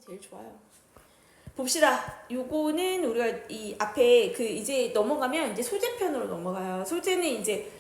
제일 좋아요. 봅시다. 요거는 우리가 이 앞에 그 이제 넘어가면 이제 소재편으로 넘어가요. 소재는 이제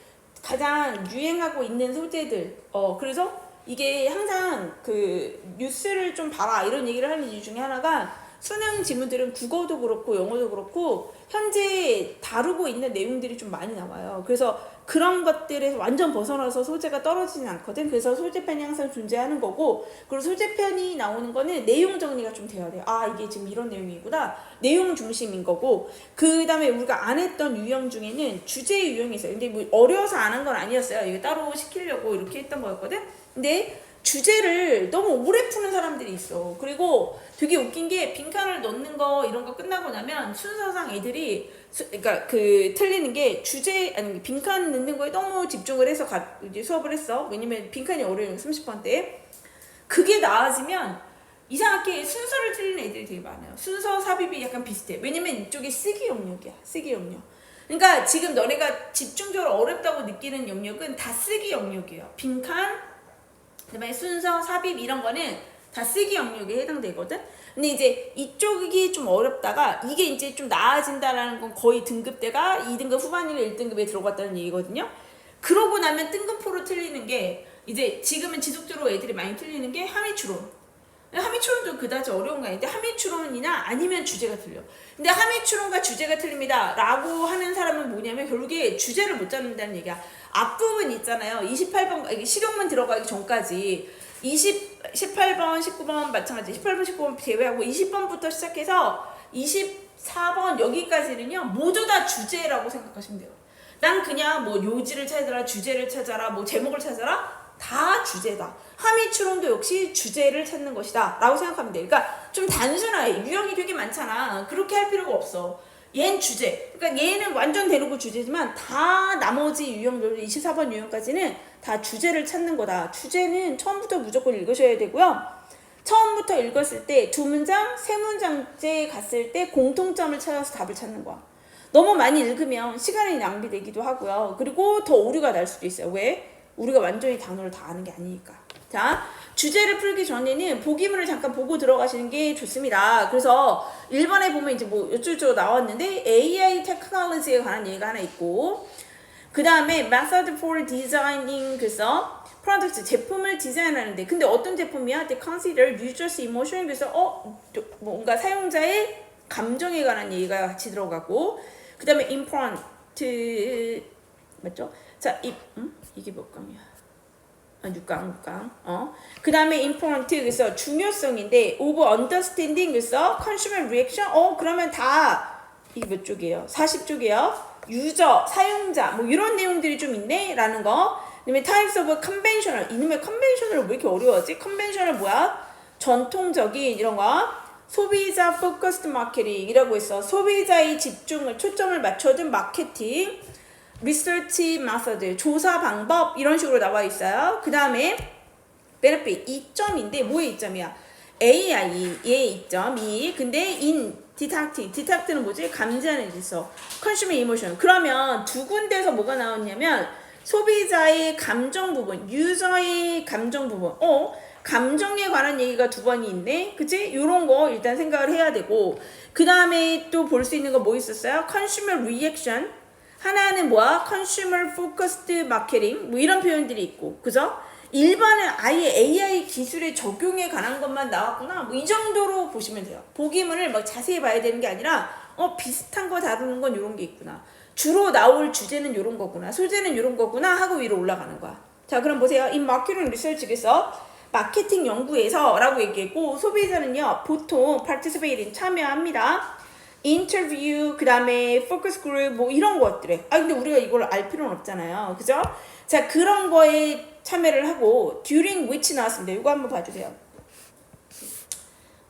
가장 유행하고 있는 소재들. 그래서 이게 항상 그 뉴스를 좀 봐라 이런 얘기를 하는 이유 중에 하나가 수능 지문들은 국어도 그렇고 영어도 그렇고 현재 다루고 있는 내용들이 좀 많이 나와요. 그래서 그런 것들에서 완전 벗어나서 소재가 떨어지진 않거든. 그래서 소재편이 항상 존재하는 거고, 그리고 소재편이 나오는 거는 내용 정리가 좀 돼야 돼요. 아, 이게 지금 이런 내용이구나. 내용 중심인 거고, 그 다음에 우리가 안 했던 유형 중에는 주제 유형이 있어요. 근데 뭐 어려워서 안 한 건 아니었어요. 이거 따로 시키려고 이렇게 했던 거였거든. 근데 주제를 너무 오래 푸는 사람들이 있어. 그리고 되게 웃긴 게 빈칸을 넣는 거 이런 거 끝나고 나면 순서상 애들이 그러니까 그 틀리는 게 주제 아니 빈칸 넣는 거에 너무 집중을 해서 이제 수업을 했어. 왜냐면 빈칸이 어려워요. 30번 때. 그게 나아지면 이상하게 순서를 틀리는 애들이 되게 많아요. 순서 삽입이 약간 비슷해. 왜냐면 이쪽이 쓰기 영역이야. 쓰기 영역. 그러니까 지금 너네가 집중적으로 어렵다고 느끼는 영역은 다 쓰기 영역이에요. 빈칸 그다음에 순서, 삽입 이런 거는 다 쓰기 영역에 해당되거든. 근데 이제 이쪽이 좀 어렵다가 이게 이제 좀 나아진다라는 건 거의 등급대가 2등급 후반이나 1등급에 들어갔다는 얘기거든요. 그러고 나면 뜬금포로 틀리는 게 이제 지금은 지속적으로 애들이 많이 틀리는 게 함의추론. 함의추론도 그다지 어려운 거 아닌데 함의추론이나 아니면 주제가 틀려. 근데 함의추론과 주제가 틀립니다 라고 하는 사람은 뭐냐면 결국에 주제를 못 잡는다는 얘기야. 앞부분 있잖아요. 28번 실용문 들어가기 전까지 18번, 19번 마찬가지 18번, 19번 제외하고 20번부터 시작해서 24번 여기까지는요 모두 다 주제라고 생각하시면 돼요. 난 그냥 뭐 요지를 찾아라, 주제를 찾아라, 뭐 제목을 찾아라 다 주제다. 함의추론도 역시 주제를 찾는 것이다 라고 생각하면 돼. 그러니까 좀 단순하게 유형이 되게 많잖아. 그렇게 할 필요가 없어. 얘는 주제. 그러니까 얘는 완전 대놓고 주제지만 다 나머지 유형들 24번 유형까지는 다 주제를 찾는 거다. 주제는 처음부터 무조건 읽으셔야 되고요. 처음부터 읽었을 때 두 문장, 세 문장째 갔을 때 공통점을 찾아서 답을 찾는 거야. 너무 많이 읽으면 시간이 낭비되기도 하고요. 그리고 더 오류가 날 수도 있어요. 왜? 우리가 완전히 단어를 다 아는 게 아니니까. 자, 주제를 풀기 전에는 보기문을 잠깐 보고 들어가시는 게 좋습니다. 그래서 1번에 보면 이제 뭐 어쩌고저쩌고 나왔는데 AI 테크놀로지에 관한 얘기가 하나 있고, 그 다음에 method for designing 그래서 프로덕트 제품을 디자인하는데 근데 어떤 제품이야? They consider users emotion 그래서 뭔가 사용자의 감정에 관한 얘기가 같이 들어가고, 그 다음에 important 맞죠? 자, 이게 몇 강이야? 6강. 그 다음에 important 그래서 중요성인데 of understanding 그래서 consumer reaction 그러면 다 이게 몇 쪽이에요? 40쪽이에요. 유저, 사용자 뭐 이런 내용들이 좀 있네 라는 거. 그다음에 types of conventional 이놈의 conventional을 왜 이렇게 어려워하지? conventional 뭐야? 전통적인 이런 거. 소비자 focused marketing이라고 했어. 소비자의 집중을 초점을 맞춰둔 마케팅. 리서치 메서드, 조사 방법 이런 식으로 나와 있어요. 그 다음에 benefit, 이점인데 뭐의 이점이야? AI의 이점이 근데 in detect는 뭐지? 감지하는 데 있어. consumer emotion. 그러면 두 군데서 뭐가 나왔냐면 소비자의 감정 부분, 유저의 감정 부분. 감정에 관한 얘기가 두 번이 있네. 그치? 요런 거 일단 생각을 해야 되고, 그 다음에 또 볼 수 있는 거 뭐 있었어요? consumer reaction. 하나는 뭐야? consumer focused marketing 뭐 이런 표현들이 있고, 그죠? 1번은 아예 AI 기술의 적용에 관한 것만 나왔구나 뭐 이 정도로 보시면 돼요. 보기문을 막 자세히 봐야 되는 게 아니라 비슷한 거 다루는 건 이런 게 있구나, 주로 나올 주제는 이런 거구나, 소재는 이런 거구나 하고 위로 올라가는 거야. 자, 그럼 보세요. 이 마케팅 리서치에서 마케팅 연구에서 라고 얘기했고, 소비자는요 보통 participate 참여합니다. 인터뷰, 그 다음에 포커스 그룹 뭐 이런 것들에 근데 우리가 이걸 알 필요는 없잖아요. 그죠? 자, 그런 거에 참여를 하고 during which 나왔습니다. 이거 한번 봐주세요.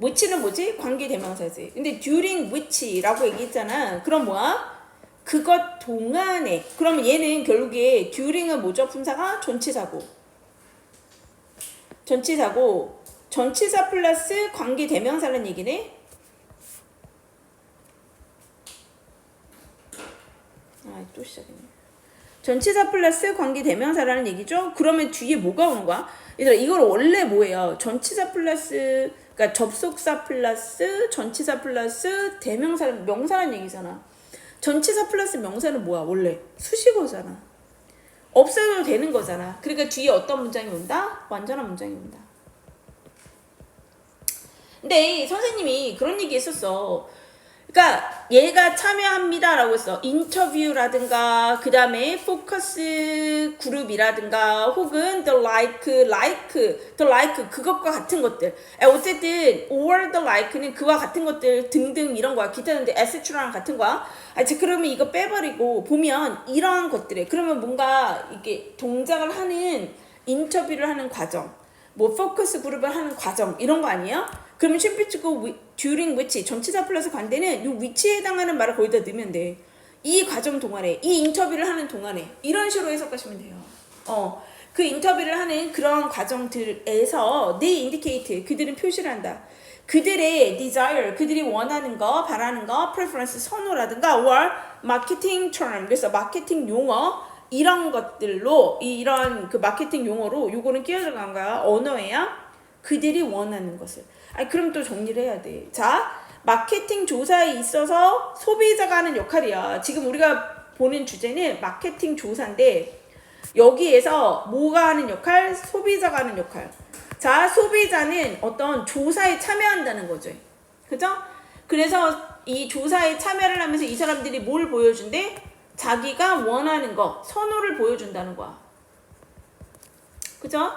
which는 뭐지? 관계대명사지. 근데 during which라고 얘기했잖아. 그럼 뭐야? 그것 동안에. 그러면 얘는 결국에 during은 뭐죠? 품사가 전치사고 전치사 플러스 관계대명사라는 얘기네. 또 시작이네. 전치사 플러스 관계대명사라는 얘기죠. 그러면 뒤에 뭐가 오는 거야? 얘들아, 이걸 원래 뭐예요? 전치사 플러스 그러니까 접속사 플러스 전치사 플러스 대명사는 명사란 얘기잖아. 전치사 플러스 명사는 뭐야? 원래 수식어잖아. 없어도 되는 거잖아. 그러니까 뒤에 어떤 문장이 온다? 완전한 문장이 온다. 근데 선생님이 그런 얘기 했었어. 그러니까 얘가 참여합니다 라고 했어. 인터뷰라든가 그 다음에 포커스 그룹이라든가 혹은 the like 그것과 같은 것들. 어쨌든 or the like는 그와 같은 것들 등등 이런 거야. 기타는데 etc라랑 같은 거야. 그러면 이거 빼버리고 보면 이러한 것들에 그러면 뭔가 이게 동작을 하는 인터뷰를 하는 과정, 뭐 포커스 그룹을 하는 과정 이런 거 아니에요? 그러면 슈피츠고 during which 전치사 플러스 관대는 이 위치에 해당하는 말을 거기다 넣으면 돼. 이 과정 동안에 이 인터뷰를 하는 동안에 이런 식으로 해석하시면 돼요. 그 인터뷰를 하는 그런 과정들에서 they indicate 그들은 표시를 한다. 그들의 desire 그들이 원하는 거 바라는 거 preference 선호라든가 or marketing term 그래서 마케팅 용어 이런 것들로 이런 그 마케팅 용어로 요거는 끼어 들어간 거야. 언어에야 그들이 원하는 것을. 그럼 또 정리를 해야 돼. 자, 마케팅 조사에 있어서 소비자가 하는 역할이야. 지금 우리가 보는 주제는 마케팅 조사인데 여기에서 뭐가 하는 역할? 소비자가 하는 역할. 자, 소비자는 어떤 조사에 참여한다는 거죠. 그죠? 그래서 이 조사에 참여를 하면서 이 사람들이 뭘 보여준대? 자기가 원하는 거, 선호를 보여준다는 거야. 그죠?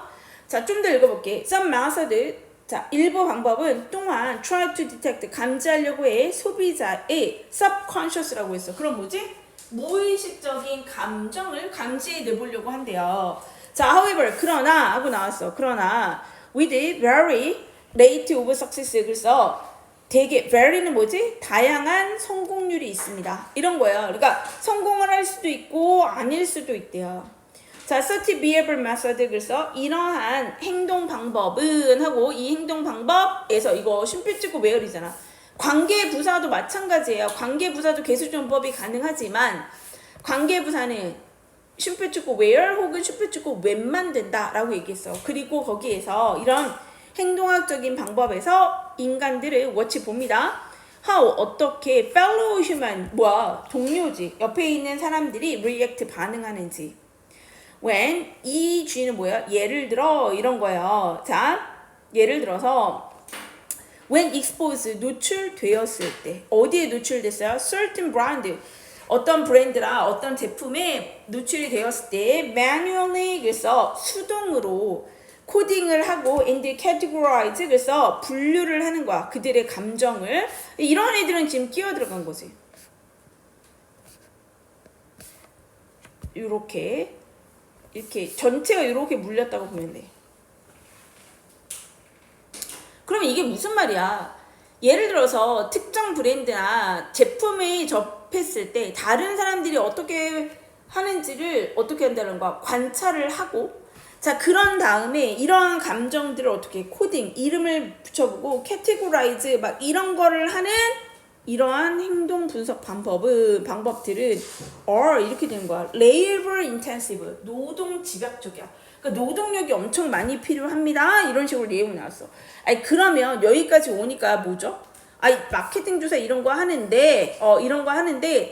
자, 좀 더 읽어볼게. Some method. 자, 일부 방법은 또한 try to detect, 감지하려고 해 소비자의 subconscious라고 했어. 그럼 뭐지? 무의식적인 감정을 감지해 내보려고 한대요. 자, however, 그러나 하고 나왔어. 그러나 with very rate of success. 그래서 되게 very는 뭐지? 다양한 성공률이 있습니다. 이런 거예요. 그러니까 성공을 할 수도 있고 아닐 수도 있대요. 자, such behavior method. 그래서 이러한 행동 방법은 하고 이 행동 방법에서 이거 쉼표 찍고 where이잖아. 관계부사도 마찬가지예요. 관계부사도 개수전법이 가능하지만 관계부사는 쉼표 찍고 where 혹은 쉼표 찍고 when만 된다라고 얘기했어. 그리고 거기에서 이런 행동학적인 방법에서 인간들을 watch 봅니다. how 어떻게 fellow human 뭐야 동료지 옆에 있는 사람들이 react 반응하는지. when 이 G는 뭐야? 예를 들어 이런 거예요. 자, 예를 들어서 when exposed 노출되었을 때 어디에 노출됐어요? certain brand 어떤 브랜드라 어떤 제품에 노출이 되었을 때 manually 그래서 수동으로 코딩을 하고 and categorize 그래서 분류를 하는 거야. 그들의 감정을. 이런 애들은 지금 끼어 들어간 거지. 이렇게 전체가 이렇게 물렸다고 보면 돼. 그러면 이게 무슨 말이야? 예를 들어서 특정 브랜드나 제품에 접했을 때 다른 사람들이 어떻게 하는지를 어떻게 한다는 거야? 관찰을 하고 자 그런 다음에 이러한 감정들을 어떻게 코딩, 이름을 붙여보고 categorize 막 이런 거를 하는 이러한 행동 분석 방법들은 이렇게 되는 거야. labor intensive, 노동 집약적이야. 그러니까 노동력이 엄청 많이 필요합니다. 이런 식으로 내용이 나왔어. 그러면 여기까지 오니까 뭐죠? 마케팅 조사 이런 거 하는데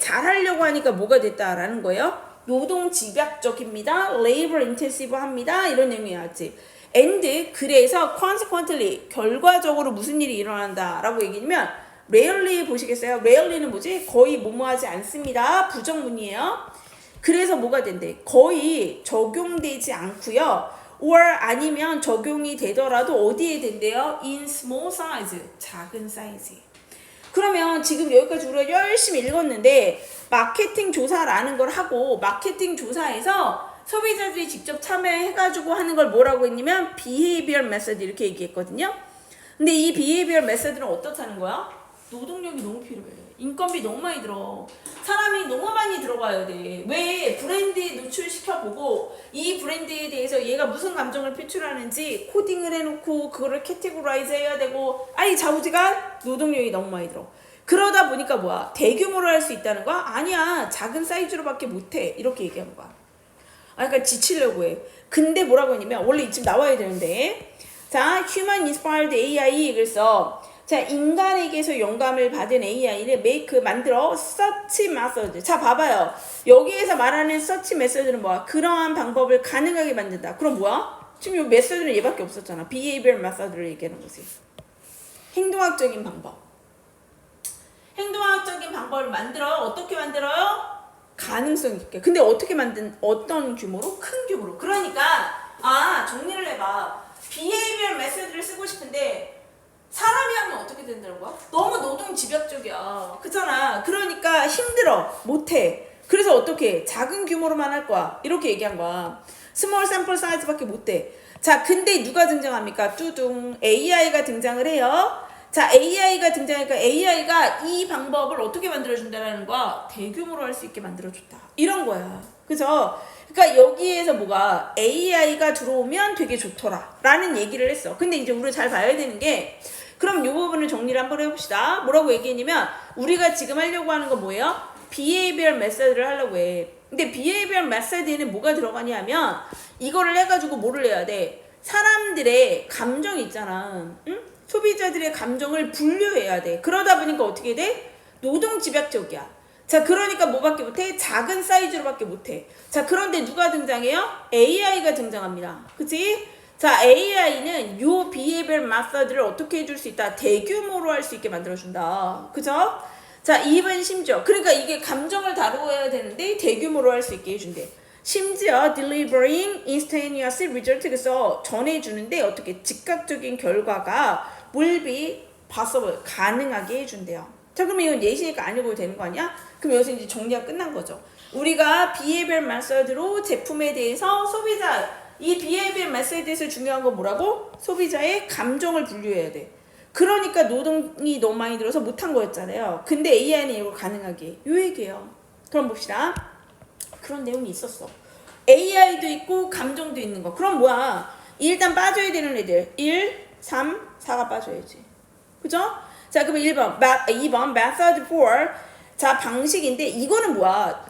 잘 하려고 하니까 뭐가 됐다라는 거예요? 노동 집약적입니다. labor intensive 합니다. 이런 내용이 나왔지. and 그래서 consequently 결과적으로 무슨 일이 일어난다라고 얘기하면 rarely 보시겠어요? rarely는 뭐지? 거의 뭐뭐하지 않습니다. 부정문이에요. 그래서 뭐가 된대? 거의 적용되지 않고요. or 아니면 적용이 되더라도 어디에 된대요? in small size, 작은 사이즈. 그러면 지금 여기까지 우리가 열심히 읽었는데 마케팅 조사라는 걸 하고 마케팅 조사에서 소비자들이 직접 참여해가지고 하는 걸 뭐라고 했냐면 behavior method 이렇게 얘기했거든요. 근데 이 behavior method는 어떻다는 거야? 노동력이 너무 필요해. 인건비 너무 많이 들어. 사람이 너무 많이 들어가야 돼. 왜? 브랜드에 노출시켜보고 이 브랜드에 대해서 얘가 무슨 감정을 표출하는지 코딩을 해놓고 그거를 캐테고라이즈 해야 되고 자우지간 노동력이 너무 많이 들어. 그러다 보니까 뭐야? 대규모로 할 수 있다는 거야? 아니야. 작은 사이즈로밖에 못해. 이렇게 얘기한 거야. 그러니까 지치려고 해. 근데 뭐라고 했냐면 원래 이쯤 나와야 되는데 자, Human Inspired AI. 그래서 자, 인간에게서 영감을 받은 AI를 make 만들어 search method. 자, 봐봐요. 여기에서 말하는 search method는 뭐야? 그러한 방법을 가능하게 만든다. 그럼 뭐야? 지금 이 메소드는 얘밖에 없었잖아. behavior method를 얘기하는 거지. 행동학적인 방법. 행동학적인 방법을 만들어. 어떻게 만들어요? 가능성 있게. 근데 어떻게 어떤 규모로? 큰 규모로. 그러니까 정리를 해봐. behavior method를 쓰고 싶은데 사람이 하면 어떻게 된다는 거야? 너무 노동 집약적이야. 그렇잖아. 그러니까 힘들어. 못해. 그래서 어떻게? 작은 규모로만 할 거야. 이렇게 얘기한 거야. 스몰 샘플 사이즈밖에 못돼. 자, 근데 누가 등장합니까? 뚜둥. AI가 등장을 해요. 자, AI가 등장하니까 AI가 이 방법을 어떻게 만들어준다는 거야? 대규모로 할 수 있게 만들어줬다. 이런 거야. 그죠? 그러니까 여기에서 뭐가 AI가 들어오면 되게 좋더라 라는 얘기를 했어. 근데 이제 우리 잘 봐야 되는 게 그럼 이 부분을 정리를 한번 해봅시다. 뭐라고 얘기했냐면 우리가 지금 하려고 하는 건 뭐예요? behavior method를 하려고 해. 근데 behavior method에는 뭐가 들어가냐면 이거를 해가지고 뭐를 해야 돼? 사람들의 감정 있잖아. 응? 소비자들의 감정을 분류해야 돼. 그러다 보니까 어떻게 돼? 노동 집약적이야. 자, 그러니까 뭐밖에 못해? 작은 사이즈로밖에 못해. 자, 그런데 누가 등장해요? AI가 등장합니다. 그치? 자, AI는 요 behavior method를 어떻게 해줄 수 있다? 대규모로 할 수 있게 만들어준다. 그죠? 자, even 심지어. 그러니까 이게 감정을 다루어야 되는데 대규모로 할 수 있게 해준대. 심지어 delivering instantaneous result. 그래서 전해주는데 어떻게 즉각적인 결과가 will be possible. 가능하게 해준대요. 자, 그럼 이건 예시니까 안 읽어도 되는 거 아니야? 그럼 여기서 이제 정리가 끝난 거죠. 우리가 behavior method로 제품에 대해서 이 behavior method에서 중요한 건 뭐라고? 소비자의 감정을 분류해야 돼. 그러니까 노동이 너무 많이 들어서 못한 거였잖아요. 근데 AI는 이걸 가능하게. 요 얘기예요. 그럼 봅시다. 그런 내용이 있었어. AI도 있고 감정도 있는 거. 그럼 뭐야? 일단 빠져야 되는 애들. 1, 3, 4가 빠져야지. 그죠? 자, 그럼 2번 method 4. 자, 방식인데 이거는 뭐야?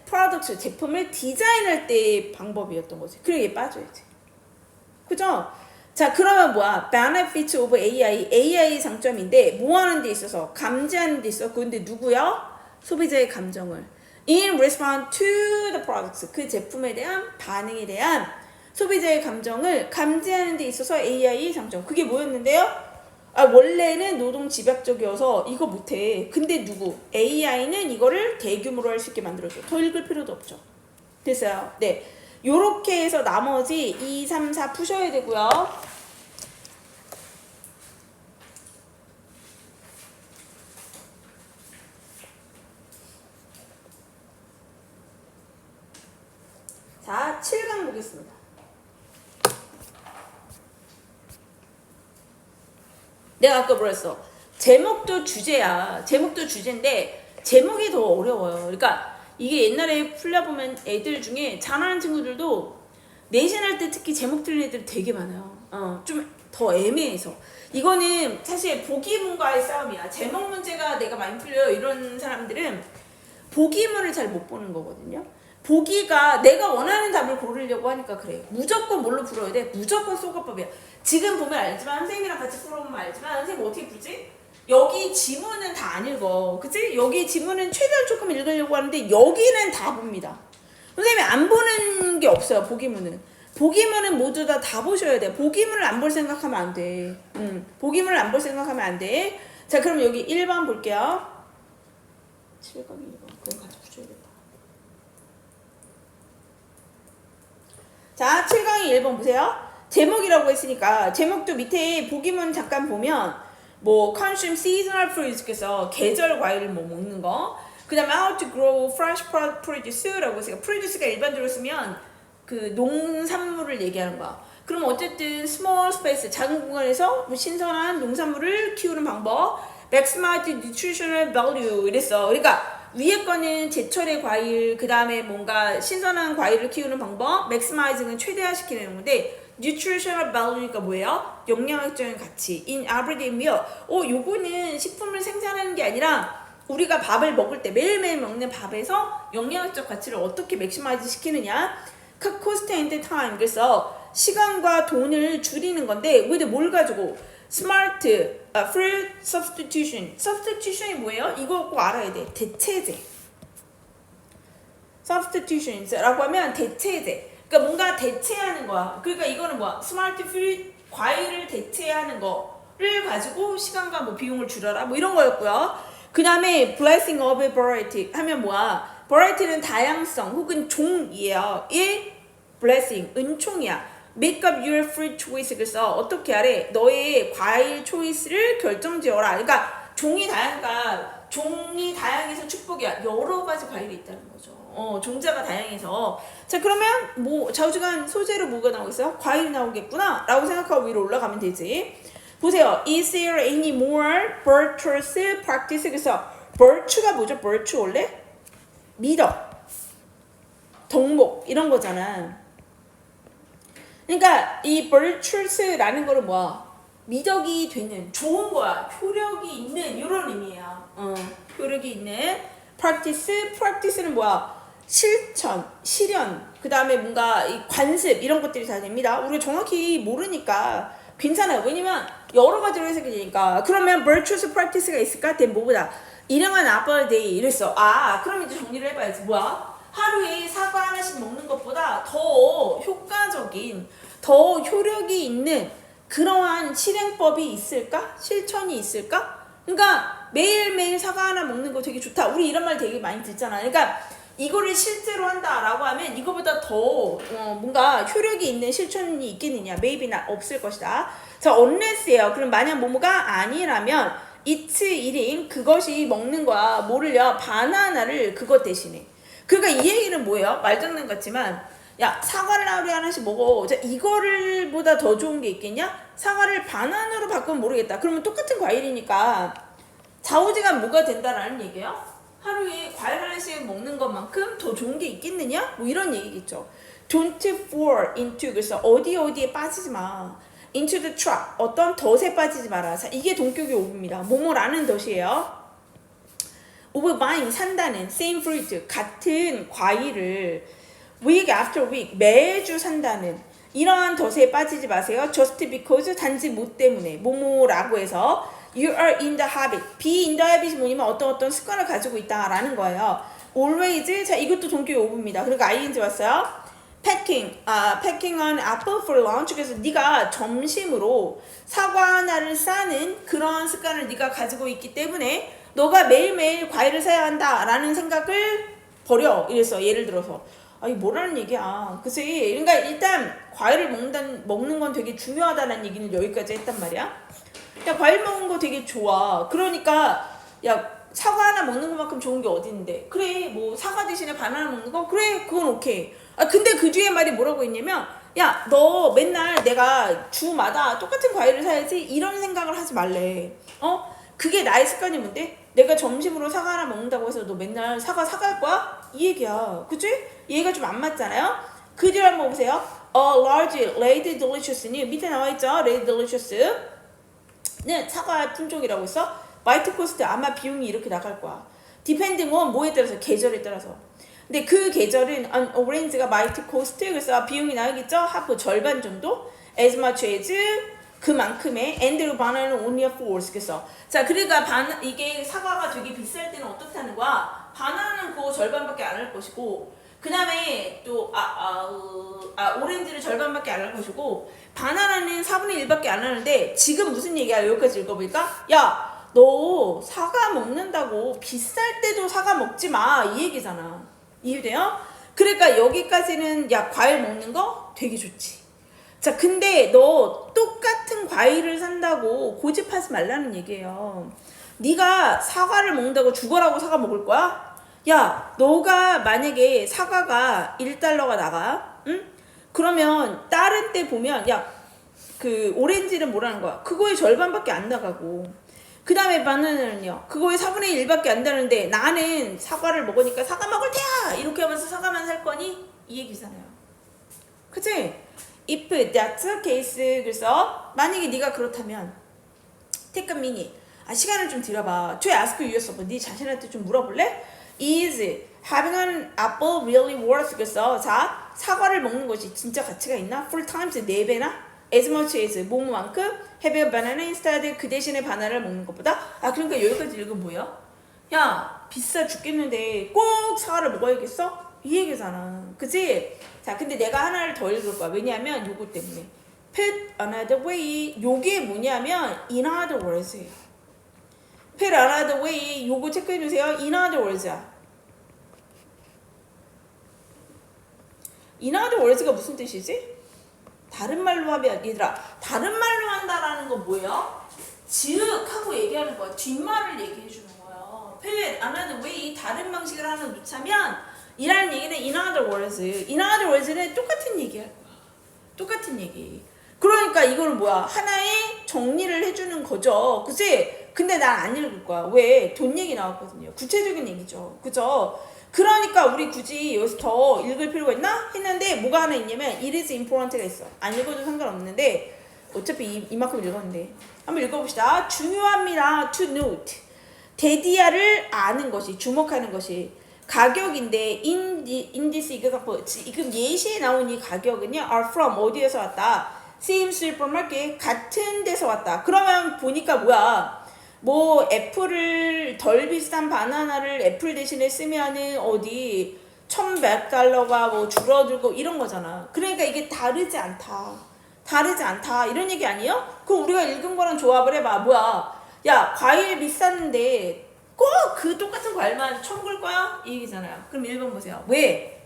프로덕트 제품을 디자인할 때의 방법이었던 거지. 그래, 얘 빠져야지. 그죠? 자, 그러면 뭐야? benefits of AI 장점인데 뭐 하는 데 있어서? 감지하는 데 있어. 근데 누구요? 소비자의 감정을 in response to the products. 그 제품에 대한 반응에 대한 소비자의 감정을 감지하는 데 있어서 AI 장점. 그게 뭐였는데요? 원래는 노동 집약적이어서 이거 못해. 근데 AI는 이거를 대규모로 할 수 있게 만들어줘. 더 읽을 필요도 없죠. 됐어요. 네. 요렇게 해서 나머지 2, 3, 4 푸셔야 되고요. 자, 7강 보겠습니다. 내가 아까 뭐랬어? 제목도 주제야. 제목도 주제인데 제목이 더 어려워요. 그러니까 이게 옛날에 풀려보면 애들 중에 잘하는 친구들도 내신 할 때 특히 제목 틀린 애들 되게 많아요. 좀 더 애매해서. 이거는 사실 보기문과의 싸움이야. 제목 문제가 내가 많이 풀려요. 이런 사람들은 보기문을 잘 못 보는 거거든요. 보기가 내가 원하는 답을 고르려고 하니까 그래. 무조건 뭘로 풀어야 돼? 무조건 소거법이야. 지금 보면 알지만 선생님이랑 같이 풀어보면 알지만 선생님 어떻게 풀지? 여기 지문은 다 안 읽어. 그치? 여기 지문은 최대한 조금 읽으려고 하는데 여기는 다 봅니다. 선생님이 안 보는 게 없어요. 보기문은. 보기문은 모두 다 보셔야 돼. 보기문을 안 볼 생각하면 안 돼. 보기문을 안 볼 생각하면 안 돼. 자, 그럼 여기 1번 볼게요. 7번 1번. 그럼 같이 붙여야겠다. 자, 7강의 1번 보세요. 제목이라고 했으니까 제목도 밑에 보기문 잠깐 보면 뭐 consume seasonal fruits 그래서 계절 과일을 뭐 먹는 거. 그 다음에 how to grow fresh produce라고 했으니까 produce가 일반적으로 쓰면 그 농산물을 얘기하는 거야. 그럼 어쨌든 small space 작은 공간에서 뭐 신선한 농산물을 키우는 방법. maximize nutritional value 이랬어. 그러니까 위에 거는 제철의 과일, 그 다음에 뭔가 신선한 과일을 키우는 방법, maximizing은 최대화시키는 건데, nutritional value가 뭐예요? 영양학적인 가치. in everyday meal. 요거는 식품을 생산하는 게 아니라 우리가 밥을 먹을 때 매일매일 먹는 밥에서 영양학적 가치를 어떻게 maximize 시키느냐? cut cost and time. 그래서 시간과 돈을 줄이는 건데 with 뭘 가지고 smart fruit substitution. substitution이 뭐예요? 이거 꼭 알아야 돼. 대체제. substitutions라고 하면 대체제. 그러니까 뭔가 대체하는 거야. 그러니까 이거는 뭐야? 스마트 fruit 과일을 대체하는 거를 가지고 시간과 뭐 비용을 줄여라 뭐 이런 거였고요. 그 다음에 blessing of variety 하면 뭐야? variety는 다양성 혹은 종이에요. 1. blessing 은총이야. make up your fruit choice. 그래서 어떻게 하래? 너의 과일 초이스를 결정지어라. 그러니까 종이 다양해서 축복이야. 여러 가지 과일이 있다는 거죠. 종자가 다양해서. 자, 그러면 뭐 좌우지간 소재로 뭐가 나오겠어요? 과일이 나오겠구나 라고 생각하고 위로 올라가면 되지. 보세요. Is there any more virtuous practice? 그래서 virtue가 뭐죠? virtue 원래? 미덕, 덕목 이런 거잖아. 그러니까 이 virtuous라는 거는 뭐야? 미덕이 되는, 좋은 거야. 효력이 있는 이런 의미야. 효력이 있는 practice는 뭐야? 실천, 실현, 그 다음에 뭔가 이 관습 이런 것들이 다 됩니다. 우리가 정확히 모르니까 괜찮아요. 왜냐면 여러 가지로 해석이 되니까. 그러면 virtuous practice가 있을까? 된 뭐보다 일용한 apple day 이랬어. 그럼 이제 정리를 해봐야지. 뭐야? 하루에 사과 하나씩 먹는 것보다 더 효과적인, 더 효력이 있는 그러한 실행법이 있을까? 실천이 있을까? 그러니까 매일매일 사과 하나 먹는 거 되게 좋다. 우리 이런 말 되게 많이 듣잖아. 그러니까 이거를 실제로 한다라고 하면 이거보다 더 뭔가 효력이 있는 실천이 있겠느냐? maybe나 없을 것이다. 자, unless예요. 그럼 만약 뭐뭐가 아니라면 it's eating 그것이 먹는 거야. 뭐를요? 바나나를 그것 대신에. 그러니까 이 얘기는 뭐예요? 말장난 같지만 야, 사과를 하루에 하나씩 먹어. 자, 이거를 보다 더 좋은 게 있겠냐? 사과를 바나나로 바꾸면 모르겠다. 그러면 똑같은 과일이니까 좌우지간 뭐가 된다라는 얘기예요? 하루에 과일 하나씩 먹는 것만큼 더 좋은 게 있겠느냐? 뭐 이런 얘기겠죠. Don't fall into. 그래서 어디에 빠지지 마. Into the trap. 어떤 덫에 빠지지 마라. 자, 이게 동격의 오브입니다. 뭐뭐라는 덫이에요. of buying 산다는 same fruit 같은 과일을 week after week 매주 산다는 이러한 덫에 빠지지 마세요. Just because 단지 뭐 때문에 뭐뭐라고 해서 you are in the habit. be in the habit이 뭐냐면 어떤 습관을 가지고 있다라는 거예요. always. 자, 이것도 동격의 오브입니다. 그러니까 ing 왔어요. packing on apple for lunch. 그래서 네가 점심으로 사과 하나를 싸는 그런 습관을 네가 가지고 있기 때문에 너가 매일매일 과일을 사야 한다라는 생각을 버려. 이래서 예를 들어서 이게 뭐라는 얘기야. 그치? 그러니까 일단 과일을 먹는 건 되게 중요하다는 얘기는 여기까지 했단 말이야. 야, 과일 먹는 거 되게 좋아. 그러니까 야, 사과 하나 먹는 것만큼 좋은 게 어딨는데. 그래, 뭐 사과 대신에 바나나 먹는 거? 그래, 그건 오케이. 근데 그 뒤에 말이 뭐라고 했냐면 야, 너 맨날 내가 주마다 똑같은 과일을 사야지 이런 생각을 하지 말래. 그게 나의 습관이 뭔데? 내가 점심으로 사과 하나 먹는다고 해서 너 맨날 사과 사갈 거야? 이 얘기야. 그치? 얘가 좀 안 맞잖아요? 그 뒤에 한번 보세요. large red delicious는 밑에 나와있죠? red delicious는 사과 품종이라고 했어. white cost 아마 비용이 이렇게 나갈 거야. depending on 뭐에 따라서? 계절에 따라서. 근데 그 계절은 orange가 white cost 그래서 비용이 나가겠죠? half 절반 정도? as much as 그만큼의 and banana는 only a fourth. 그래서 자, 그러니까 이게 사과가 되게 비쌀 때는 어떻다는 거야? 바나나는 그거 절반밖에 안 할 것이고 그 다음에 또 오렌지를 절반밖에 안 할 것이고 바나나는 4분의 1밖에 안 하는데 지금 무슨 얘기야? 여기까지 읽어보니까 야, 너 사과 먹는다고 비쌀 때도 사과 먹지 마 이 얘기잖아. 이해돼요? 그러니까 여기까지는 야, 과일 먹는 거 되게 좋지. 자, 근데 너 똑같은 과일을 산다고 고집하지 말라는 얘기예요. 네가 사과를 먹는다고 죽어라고 사과 먹을 거야? 야, 너가 만약에 사과가 1달러가 나가, 응? 그러면 다른 때 보면 야, 그 오렌지는 뭐라는 거야? 그거의 절반밖에 안 나가고 그 다음에 바나나는요, 그거의 4분의 1밖에 안 나는데 나는 사과를 먹으니까 사과 먹을 테야! 이렇게 하면서 사과만 살 거니? 이 얘기잖아요. 그치? If that's the case. 그래서 만약에 네가 그렇다면 take a minute. 시간을 좀 들여봐. To ask yourself. 네 자신한테 좀 물어볼래? Is having an apple really worth 그래서 자 사과를 먹는 것이 진짜 가치가 있나? 4 times 4배나? as much as 뭐만큼 have a banana instead 그 대신에 바나나를 먹는 것보다 아 그러니까 여기까지 읽으면 뭐야? 야 비싸 죽겠는데 꼭 사과를 먹어야겠어? 이 얘기잖아 그치? 자 근데 내가 하나를 더 읽을 거야 왜냐하면 요거 때문에 put another way 요게 뭐냐면 in other words예요 put another way 요거 체크해주세요 in other words야 in other words가 무슨 뜻이지? 다른 말로 하면 얘들아 다른 말로 한다라는 건 뭐예요? 즉 하고 얘기하는 거야 뒷말을 얘기해 주는 거야 put another way 다른 방식을 하나 놓자면 이라는 얘기는 in other words in other words는 똑같은 얘기 할 거야 똑같은 얘기 그러니까 이거는 뭐야 하나의 정리를 해주는 거죠 그치? 근데 난 안 읽을 거야 왜? 돈 얘기 나왔거든요 구체적인 얘기죠 그죠? 그러니까 우리 굳이 여기서 더 읽을 필요가 있나? 했는데 뭐가 하나 있냐면 it is important가 있어 안 읽어도 상관없는데 어차피 이만큼 읽었는데 한번 읽어봅시다 중요합니다 to note 데디아를 아는 것이 주목하는 것이 가격인데 in this 이금 예시에 나온 이 가격은요 are from 어디에서 왔다 same supermarket 같은 데서 왔다 그러면 보니까 뭐야 뭐 애플을 덜 비싼 바나나를 애플 대신에 쓰면은 어디 $1,100가 뭐 줄어들고 이런 거잖아 그러니까 이게 다르지 않다 이런 얘기 아니에요? 그럼 우리가 읽은 거랑 조합을 해봐 뭐야 야 과일 비쌌는데 꼭 그 똑같은 과일만 처먹을 거야? 이 얘기잖아요 그럼 1번 보세요 왜?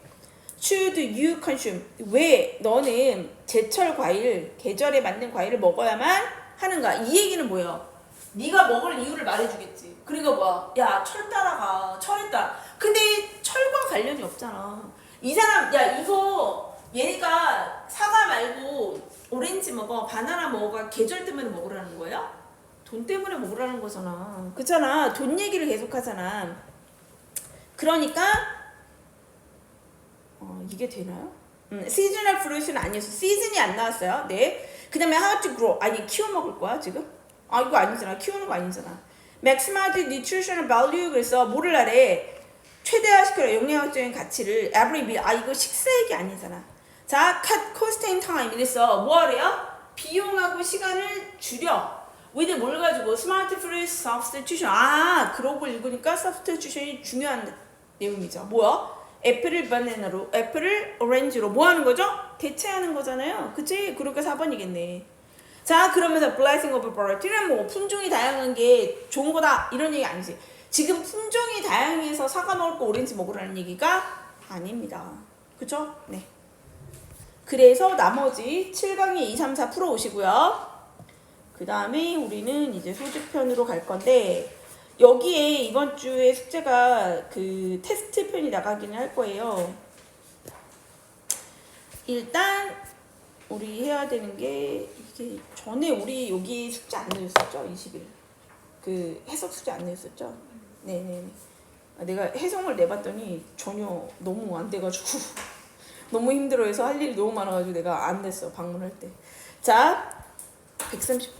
Should you consume? 왜 너는 제철 과일 계절에 맞는 과일을 먹어야만 하는가 이 얘기는 뭐예요? 네가 먹을 이유를 말해주겠지. 그러니까 뭐야? 야, 철 따라가. 철에 따라. 근데 철과 관련이 없잖아. 이 사람, 야, 이거 얘가 사과 말고 오렌지 먹어, 바나나 먹어가 계절 때문에 먹으라는 거야? 돈 때문에 먹으라는 거잖아. 그렇잖아. 돈 얘기를 계속 하잖아. 그러니까 이게 되나요? 시즈널 프루트는 아니었어. 시즌이 안 나왔어요. 네. 그 다음에 how to grow. 아니, 키워 먹을 거야, 지금? 아 이거 아니잖아 키우는 거 아니잖아 maximize nutritional value 그래서 뭐를 하래 최대화시켜라 영양학적인 가치를 every meal 아 이거 식사 얘기 아니잖아 자 cut cost and time 이랬어 뭐 하래요? 비용하고 시간을 줄여 with 뭘 가지고 smart fruit substitution 아 그러고 읽으니까 substitution이 중요한 내용이죠 뭐야? 애플을 바나나로 애플을 오렌지로 뭐 하는 거죠? 대체하는 거잖아요 그치? 그러니까 4번이겠네 자 그러면서 blessing of variety는 뭐 품종이 다양한 게 좋은 거다 이런 얘기 아니지 지금 품종이 다양해서 사과 먹을 거 오렌지 먹으라는 얘기가 아닙니다 그쵸? 네 그래서 나머지 7강의 2, 3, 4 풀어오시고요 그 다음에 우리는 이제 소주편으로 갈 건데 여기에 이번 주에 숙제가 그 테스트 편이 나가기는 할 거예요 일단 우리 해야 되는 게 이게 전에 우리 여기 숙제 안 내줬었죠? 20일 그 해석 숙제 안 내줬었죠? 네네 내가 해석을 내봤더니 전혀 너무 안 돼가지고 너무 힘들어해서 할 일이 너무 많아가지고 내가 안 냈어 방문할 때 자 130